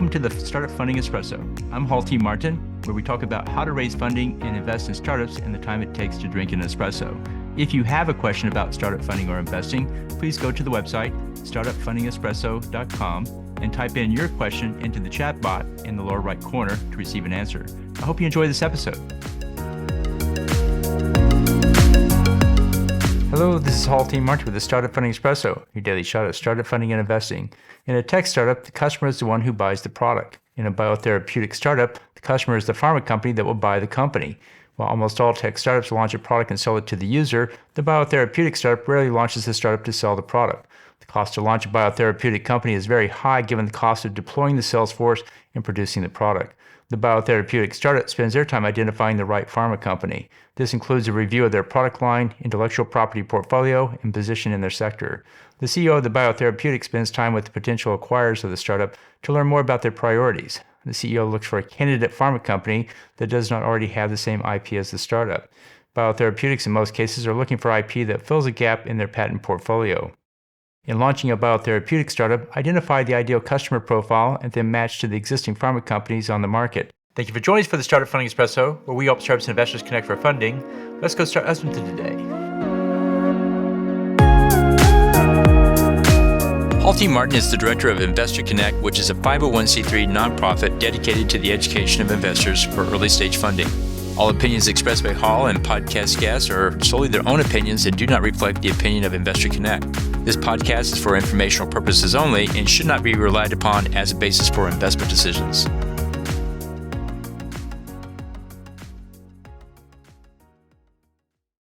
Welcome to the Startup Funding Espresso. I'm Hall T. Martin, where we talk about how to raise funding and invest in startups and the time it takes to drink an espresso. If you have a question about startup funding or investing, please go to the website, startupfundingespresso.com, and type in your question into the chat bot in the lower right corner to receive an answer. I hope you enjoy this episode. Hello, this is Hall T. Martin with the Startup Funding Espresso, your daily shot of startup funding and investing. In a tech startup, the customer is the one who buys the product. In a biotherapeutic startup, the customer is the pharma company that will buy the company. While almost all tech startups launch a product and sell it to the user, the biotherapeutic startup rarely launches the startup to sell the product. The cost to launch a biotherapeutic company is very high given the cost of deploying the sales force and producing the product. The biotherapeutic startup spends their time identifying the right pharma company. This includes a review of their product line, intellectual property portfolio, and position in their sector. The CEO of the biotherapeutic spends time with the potential acquirers of the startup to learn more about their priorities. The CEO looks for a candidate pharma company that does not already have the same IP as the startup. Biotherapeutics in most cases are looking for IP that fills a gap in their patent portfolio. In launching a biotherapeutic startup, identify the ideal customer profile and then match to the existing pharma companies on the market. Thank you for joining us for the Startup Funding Espresso, where we help startups and investors connect for funding. Let's go start listening to today. Hall T. Martin is the director of Investor Connect, which is a 501c3 nonprofit dedicated to the education of investors for early stage funding. All opinions expressed by Hall and podcast guests are solely their own opinions and do not reflect the opinion of Investor Connect. This podcast is for informational purposes only and should not be relied upon as a basis for investment decisions.